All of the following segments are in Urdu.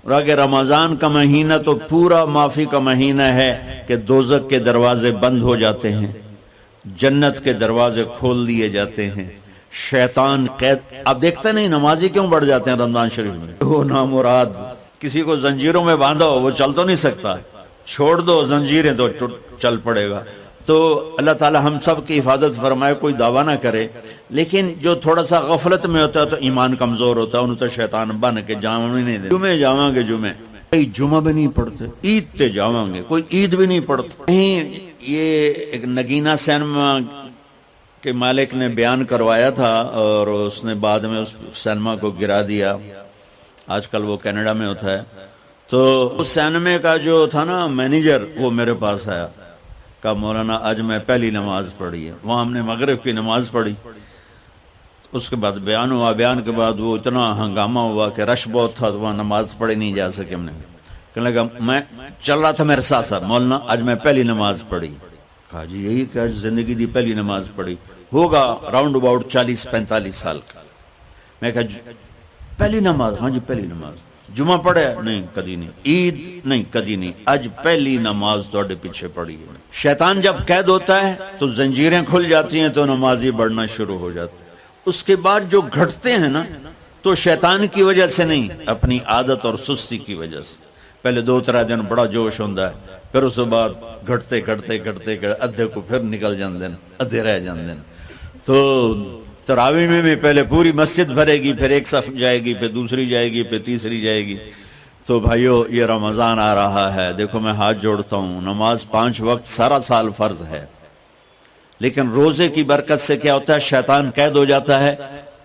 اور اگر رمضان کا مہینہ تو پورا معافی کا مہینہ ہے کہ دوزخ کے دروازے بند ہو جاتے ہیں، جنت کے دروازے کھول دیے جاتے ہیں، شیطان قید. اب دیکھتے نہیں نمازی کیوں بڑھ جاتے ہیں رمضان شریف میں؟ وہ نامراد، کسی کو زنجیروں میں باندھو وہ چل تو نہیں سکتا، چھوڑ دو زنجیریں تو چل پڑے گا. تو اللہ تعالی ہم سب کی حفاظت فرمائے. کوئی دعویٰ نہ کرے، لیکن جو تھوڑا سا غفلت میں ہوتا ہے تو ایمان کمزور ہوتا ہے، انہوں تو شیطان بن کے جامع بھی نہیں دے. جمعے جاواں گے، جمعے کوئی جمعہ بھی نہیں پڑھتے، عید تے جاواں گے کوئی عید بھی نہیں پڑھتا. یہ ایک نگینہ سینما کے مالک نے بیان کروایا تھا اور اس نے بعد میں اس سینما کو گرا دیا. آج کل وہ کینیڈا میں ہوتا ہے. تو اس سینما کا جو تھا نا مینیجر، وہ میرے پاس آیا، کہا مولانا آج میں پہلی نماز پڑھی ہے. وہاں ہم نے مغرب کی نماز پڑھی. اس کے بعد بیان ہوا. بیان کے بعد وہ اتنا ہنگامہ ہوا کہ رش بہت تھا تو وہاں نماز پڑھی نہیں جا سکے. ہم نے کہنے لگا میں چل رہا تھا میرے ساتھ ساتھ، مولانا آج میں پہلی نماز پڑھی. کہا جی یہی کہ زندگی دی پہلی نماز پڑھی ہوگا راؤنڈ اباؤٹ 40-45 سال کا. میں کہا پہلی نماز؟ ہاں جی پہلی نماز. جمعہ پڑھے؟ نہیں کدی نہیں. عید؟ نہیں کدی نہیں. آج پہلی نماز تھوڑے پیچھے پڑھی ہے. شیطان جب قید ہوتا ہے تو زنجیریں کھل جاتی ہیں تو نمازی بڑھنا شروع ہو جاتے ہیں. اس کے بعد جو گھٹتے ہیں نا تو شیطان کی وجہ سے نہیں، اپنی عادت اور سستی کی وجہ سے. پہلے 2-3 دن بڑا جوش ہوتا ہے، پھر اس کے بعد گھٹتے ادھے کو پھر نکل جاندے ہیں، ادھے رہ جاندے ہیں. تو تراویح میں بھی پہلے پوری مسجد بھرے گی، پھر ایک صف جائے گی، پھر دوسری جائے گی، پھر تیسری جائے گی. تو بھائیو یہ رمضان آ رہا ہے. دیکھو میں ہاتھ جوڑتا ہوں، نماز 5 وقت سارا سال فرض ہے، لیکن روزے کی برکت سے کیا ہوتا ہے؟ شیطان قید ہو جاتا ہے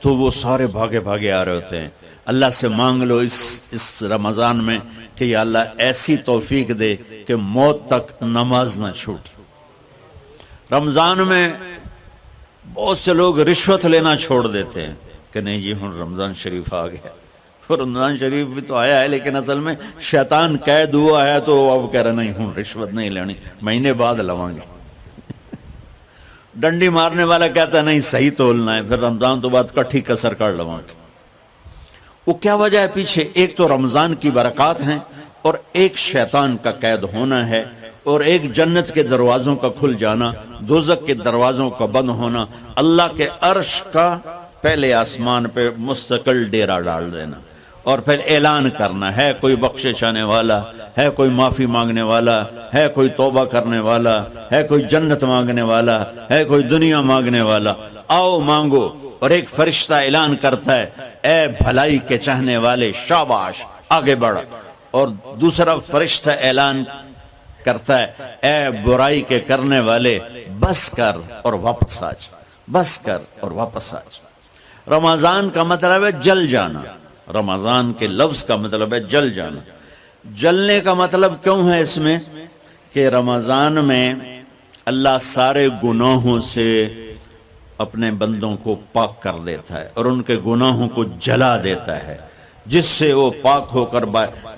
تو وہ سارے بھاگے آ رہے ہوتے ہیں. اللہ سے مانگ لو اس رمضان میں کہ یا اللہ ایسی توفیق دے کہ موت تک نماز نہ چھوٹ. رمضان میں بہت سے لوگ رشوت لینا چھوڑ دیتے ہیں کہ نہیں جی ہن رمضان شریف آ گیا. رمضان شریف بھی تو آیا ہے لیکن اصل میں شیطان قید ہوا ہے تو اب کہہ رہے نہیں ہن رشوت نہیں لینی، مہینے بعد لواں گے. ڈنڈی مارنے والا کہتا ہے نہیں صحیح تولنا ہے، پھر رمضان تو بعد کٹھی کسر کر لواں گے. وہ کیا وجہ ہے پیچھے؟ ایک تو رمضان کی برکات ہیں اور ایک شیطان کا قید ہونا ہے اور ایک جنت کے دروازوں کا کھل جانا، دوزخ کے دروازوں کا بند ہونا، اللہ کے عرش کا پہلے آسمان پہ مستقل ڈیرا ڈال دینا اور پھر اعلان کرنا ہے کوئی بخشش آنے والا ہے، کوئی معافی مانگنے والا ہے، کوئی توبہ کرنے والا ہے، کوئی جنت مانگنے والا ہے، کوئی دنیا مانگنے والا. آؤ مانگو. اور ایک فرشتہ اعلان کرتا ہے اے بھلائی کے چاہنے والے شاباش آگے بڑھ. اور دوسرا فرشتہ اعلان کرتا ہے اے برائی کے کرنے والے بس کر اور واپس آ جا، بس کر اور واپس آ جا. رمضان کا مطلب ہے جل جانا. رمضان کے لفظ کا مطلب ہے جل جانا. جلنے کا مطلب کیوں ہے اس میں؟ کہ رمضان میں اللہ سارے گناہوں سے اپنے بندوں کو پاک کر دیتا ہے اور ان کے گناہوں کو جلا دیتا ہے، جس سے وہ پاک ہو کر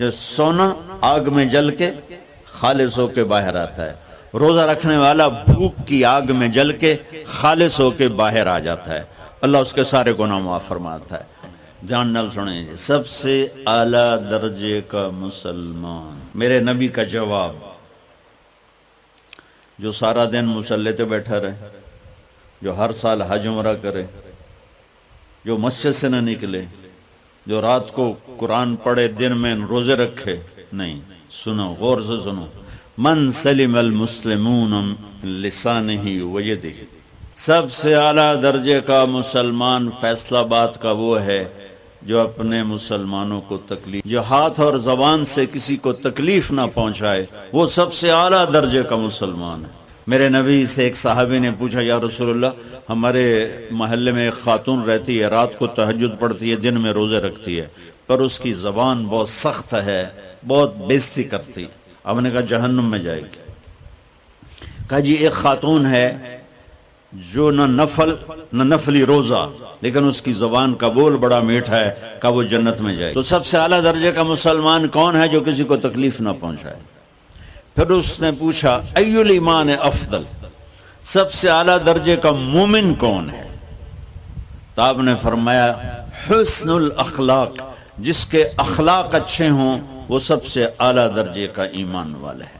جو سونا آگ میں جل کے خالص ہو کے باہر آتا ہے، روزہ رکھنے والا بھوک کی آگ میں جل کے خالص ہو کے باہر آ جاتا ہے، اللہ اس کے سارے گناہ معاف فرماتا ہے. دھیان نال سنیں جی. سب سے اعلیٰ درجے کا مسلمان، میرے نبی کا جواب، جو سارا دن مصلی پہ بیٹھا رہے، جو ہر سال حج عمرہ کرے، جو مسجد سے نہ نکلے، جو رات کو قرآن پڑھے، دن میں روزے رکھے. نہیں، سنو غور سے سنو. من سلم المسلمون لسانہ ویدہ، سب سے اعلیٰ درجے کا مسلمان فیصلہ بات کا وہ ہے جو اپنے مسلمانوں کو تکلیف، جو ہاتھ اور زبان سے کسی کو تکلیف نہ پہنچائے، وہ سب سے اعلیٰ درجے کا مسلمان ہے. میرے نبی سے ایک صحابی نے پوچھا یا رسول اللہ ہمارے محلے میں ایک خاتون رہتی ہے، رات کو تہجد پڑھتی ہے، دن میں روزے رکھتی ہے، پر اس کی زبان بہت سخت ہے، بہت بےزتی کرتی. ہم نے کہا جہنم میں جائے گی. کہا جی ایک خاتون ہے جو نہ نفلی روزہ لیکن اس کی زبان کا بول بڑا میٹھا ہے، کہ وہ جنت میں جائے. تو سب سے اعلیٰ درجے کا مسلمان کون ہے؟ جو کسی کو تکلیف نہ پہنچائے. پھر اس نے پوچھا ای الایمان افضل، سب سے اعلیٰ درجے کا مومن کون ہے؟ تو آپ نے فرمایا حسن الاخلاق، جس کے اخلاق اچھے ہوں وہ سب سے اعلیٰ درجے کا ایمان والا ہے،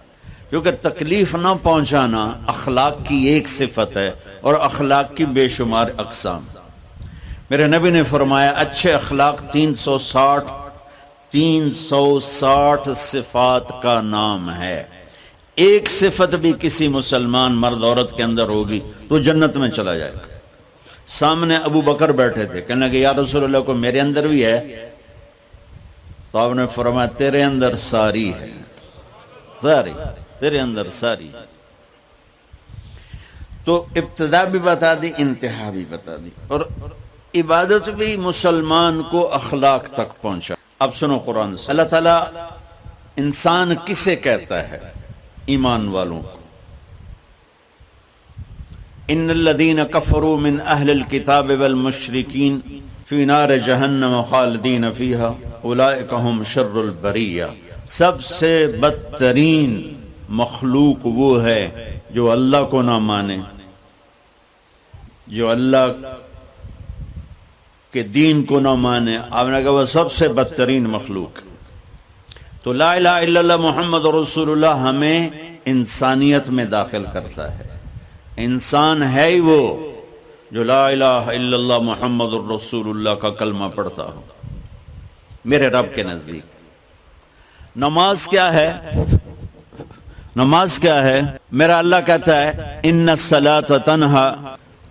کیونکہ تکلیف نہ پہنچانا اخلاق کی ایک صفت ہے اور اخلاق کی بے شمار اقسام۔ میرے نبی نے فرمایا اچھے اخلاق 360 صفات کا نام ہے، ایک صفت بھی کسی مسلمان مرد عورت کے اندر ہوگی تو جنت میں چلا جائے گا۔ سامنے ابو بکر بیٹھے تھے، کہنے لگے یا رسول اللہ کو میرے اندر بھی ہے؟ تو آپ نے فرمایا تیرے اندر ساری ہے، ساری تیرے اندر ساری۔ تو ابتدا بھی بتا دی، انتہا بھی بتا دی، اور عبادت بھی مسلمان کو اخلاق تک پہنچا۔ اب سنو قرآن سے، اللہ تعالیٰ انسان کسے کہتا ہے؟ ایمان والوں کو۔ ان الذین کفروا من اہل الکتاب والمشرکین فی نار جہنم خالدین فیہا اولئک ھم شر البریہ۔ سب سے بدترین مخلوق وہ ہے جو اللہ کو نہ مانے، جو اللہ کہ دین کو نہ مانے۔ آپ نے کہا وہ سب سے بدترین مخلوق۔ تو لا الہ الا اللہ محمد رسول اللہ ہمیں انسانیت میں داخل کرتا ہے۔ انسان ہے ہی وہ جو لا الہ الا اللہ محمد رسول اللہ کا کلمہ پڑھتا ہو میرے رب کے نزدیک۔ نماز کیا ہے؟ نماز کیا ہے؟ میرا اللہ کہتا ہے ان الصلاۃ تنہا،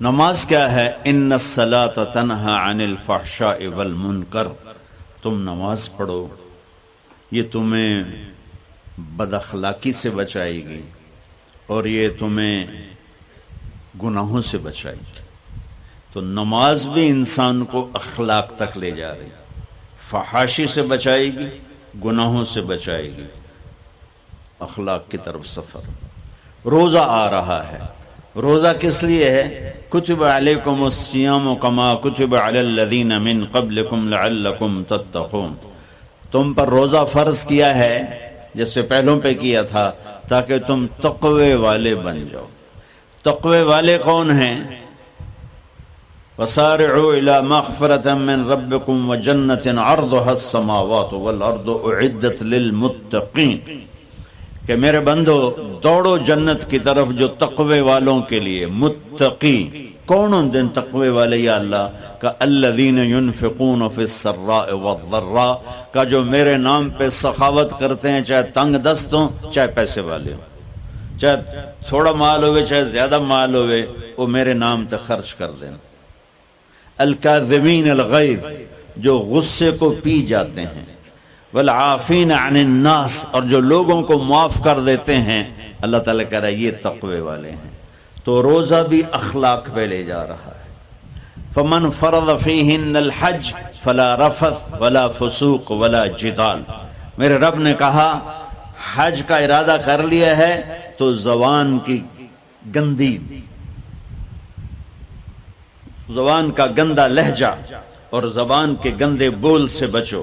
نماز کیا ہے؟ ان الصلاۃ تنہا عن الفحشاء والمنکر۔ تم نماز پڑھو، یہ تمہیں بد اخلاقی سے بچائے گی اور یہ تمہیں گناہوں سے بچائے گی۔ تو نماز بھی انسان کو اخلاق تک لے جا رہی، فحاشی سے بچائے گی، گناہوں سے بچائے گی، اخلاق کی طرف سفر۔ روزہ آ رہا ہے، روزہ کس لیے ہے؟ کتب علیکم الصیام کما کتب علی الذین من قبلکم لعلکم تتقون۔ تم پر روزہ فرض کیا ہے جیسے پہلوں پہ کیا تھا تاکہ تم تقوی والے بن جاؤ۔ تقوی والے کون ہیں؟ وسارعوا الی مغفرۃ من ربکم وجنۃ عرضها السماوات والارض اعدت للمتقین، کہ میرے بندو دوڑو جنت کی طرف جو تقوی والوں کے لیے۔ متقی کون ان دن تقوی والے یا اللہ کا؟ الذین ينفقون فی السراء والضراء، کا جو میرے نام پہ سخاوت کرتے ہیں، چاہے تنگ دست ہوں چاہے پیسے والے ہوں، چاہے تھوڑا مال ہوئے چاہے زیادہ مال ہوئے، وہ میرے نام پہ خرچ کر دیں۔ الکاظمین الغیظ، جو غصے کو پی جاتے ہیں، والعافین عن الناس، اور جو لوگوں کو معاف کر دیتے ہیں۔ اللہ تعالیٰ کہہ رہا ہے یہ تقوی والے ہیں۔ تو روزہ بھی اخلاق پہ لے جا رہا ہے۔ فمن فرض فیہن الحج فلا رفث ولا فسوق ولا جدال۔ میرے رب نے کہا حج کا ارادہ کر لیا ہے تو زبان کی گندی، زبان کا گندا لہجہ اور زبان کے گندے بول سے بچو،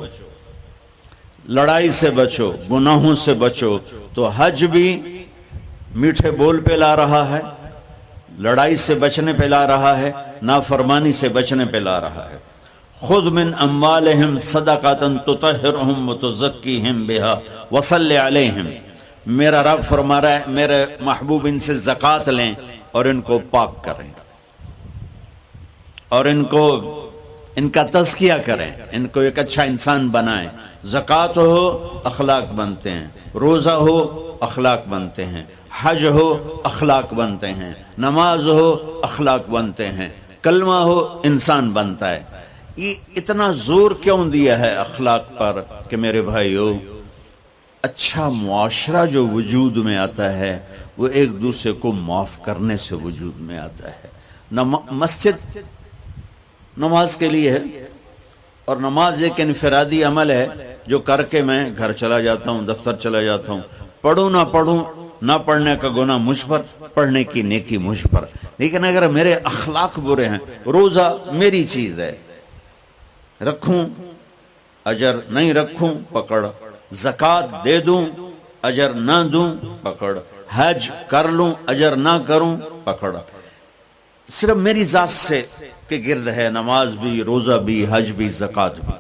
لڑائی سے بچو، گناہوں سے بچو۔ تو حج بھی میٹھے بول پہ لا رہا ہے، لڑائی سے بچنے پہ لا رہا ہے، نافرمانی سے بچنے پہ لا رہا ہے۔ خذ من اموالہم صدقۃ تطہرہم وتزکیہم بہا وصلی علیہم۔ میرا رب فرما رہا ہے میرے محبوب ان سے زکوٰۃ لیں اور ان کو پاک کریں اور ان کا تزکیہ کریں، ان کو ایک اچھا انسان بنائیں۔ زکوٰۃ ہو اخلاق بنتے ہیں، روزہ ہو اخلاق بنتے ہیں، حج ہو اخلاق بنتے ہیں، نماز ہو اخلاق بنتے ہیں، کلمہ ہو انسان بنتا ہے۔ یہ اتنا زور کیوں دیا ہے اخلاق پر کہ میرے بھائیو، اچھا معاشرہ جو وجود میں آتا ہے وہ ایک دوسرے کو معاف کرنے سے وجود میں آتا ہے۔ مسجد نماز کے لیے ہے، اور نماز ایک انفرادی عمل ہے جو کر کے میں گھر چلا جاتا ہوں، دفتر چلا جاتا ہوں، پڑھوں نہ پڑھوں، نہ پڑھنے کا گناہ مجھ پر، پڑھنے کی نیکی مجھ پر۔ لیکن اگر میرے اخلاق برے ہیں، روزہ میری چیز ہے، رکھوں اجر، نہیں رکھوں پکڑ، زکوٰۃ دے دوں اجر نہ دوں پکڑ، حج کر لوں اجر نہ کروں پکڑ۔ صرف میری ذات سے کے گرد ہے نماز بھی، روزہ بھی، حج بھی، زکوٰۃ بھی۔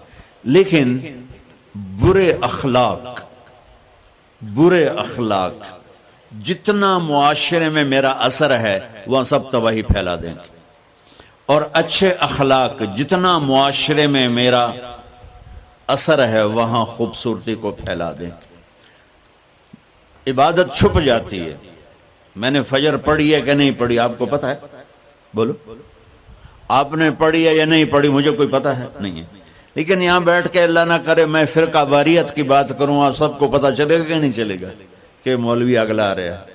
لیکن برے اخلاق جتنا معاشرے میں میرا اثر ہے وہاں سب تباہی پھیلا دیں گے، اور اچھے اخلاق جتنا معاشرے میں میرا اثر ہے وہاں خوبصورتی کو پھیلا دیں گے۔ عبادت چھپ جاتی ہے۔ میں نے فجر پڑھی ہے کہ نہیں پڑھی آپ کو پتا ہے؟ بولو، آپ نے پڑھی ہے یا نہیں پڑھی؟ مجھے کوئی پتا ہے نہیں ہے، لیکن یہاں بیٹھ کے اللہ نہ کرے میں فرقہ واریت کی بات کروں، آپ سب کو پتا چلے گا کہ نہیں چلے گا کہ مولوی اگلا آ رہا ہے؟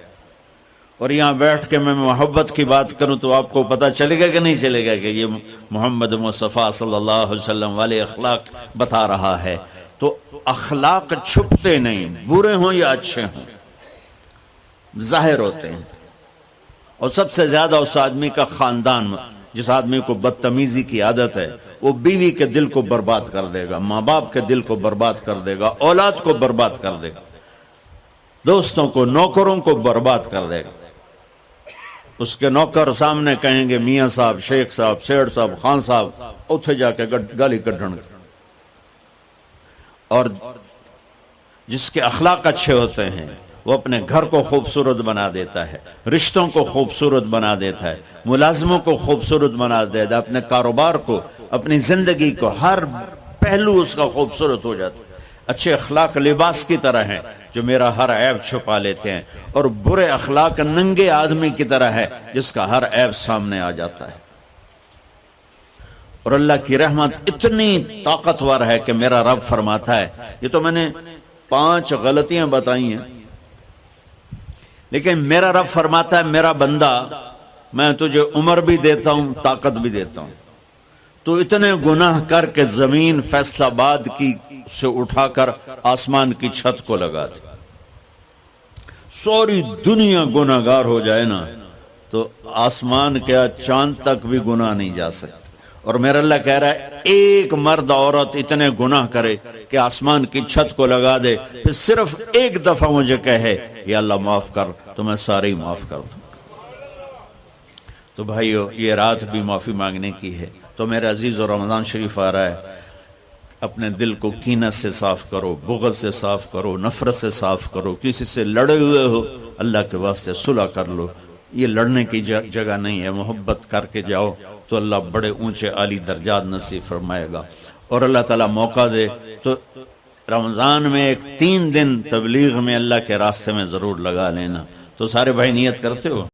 اور یہاں بیٹھ کے میں محبت کی بات کروں تو آپ کو پتا چلے گا کہ نہیں چلے گا کہ یہ محمد مصطفیٰ صلی اللہ علیہ وسلم والے اخلاق بتا رہا ہے؟ تو اخلاق چھپتے نہیں، برے ہوں یا اچھے ہوں ظاہر ہوتے ہیں۔ اور سب سے زیادہ اس آدمی کا خاندان، جس آدمی کو بدتمیزی کی عادت ہے، وہ بیوی کے دل کو برباد کر دے گا، ماں باپ کے دل کو برباد کر دے گا، اولاد کو برباد کر دے گا، دوستوں کو، نوکروں کو برباد کر دے گا۔ اس کے نوکر سامنے کہیں گے میاں صاحب، شیخ صاحب، سیٹھ صاحب، خان صاحب، اتھے جا کے گالی کڈھن گے۔ اور جس کے اخلاق اچھے ہوتے ہیں وہ اپنے گھر کو خوبصورت بنا دیتا ہے، رشتوں کو خوبصورت بنا دیتا ہے، ملازموں کو خوبصورت بنا دیتا ہے، اپنے کاروبار کو، اپنی زندگی کو، ہر پہلو اس کا خوبصورت ہو جاتا ہے۔ اچھے اخلاق لباس کی طرح ہیں جو میرا ہر عیب چھپا لیتے ہیں، اور برے اخلاق ننگے آدمی کی طرح ہے جس کا ہر عیب سامنے آ جاتا ہے۔ اور اللہ کی رحمت اتنی طاقتور ہے کہ میرا رب فرماتا ہے، یہ تو میں نے 5 غلطیاں بتائی ہیں، لیکن میرا رب فرماتا ہے میرا بندہ میں تجھے عمر بھی دیتا ہوں، طاقت بھی دیتا ہوں، تو اتنے گناہ کر کے زمین فیصل آباد کی سے اٹھا کر آسمان کی چھت کو لگا دے، سوری دنیا گناہ گار ہو جائے نا تو آسمان کیا چاند تک بھی گناہ نہیں جا سکتے۔ اور میرا اللہ کہہ رہا ہے ایک مرد عورت اتنے گناہ کرے کہ آسمان کی چھت کو لگا دے، پھر صرف ایک دفعہ مجھے کہے یا اللہ معاف کر، تو میں سارے ہی معاف کر دوں۔ تو بھائیو یہ رات بھی معافی مانگنے کی ہے۔ تو میرے عزیز، اور رمضان شریف آ رہا ہے، اپنے دل کو کینہ سے صاف کرو، بغض سے صاف کرو، نفرت سے صاف کرو، کسی سے لڑے ہوئے ہو اللہ کے واسطے صلح کر لو۔ یہ لڑنے کی جگہ نہیں ہے، محبت کر کے جاؤ تو اللہ بڑے اونچے عالی درجات نصیب فرمائے گا۔ اور اللہ تعالیٰ موقع دے تو رمضان میں ایک 3 دن تبلیغ میں اللہ کے راستے میں ضرور لگا لینا۔ تو سارے بھائی نیت کرتے ہو؟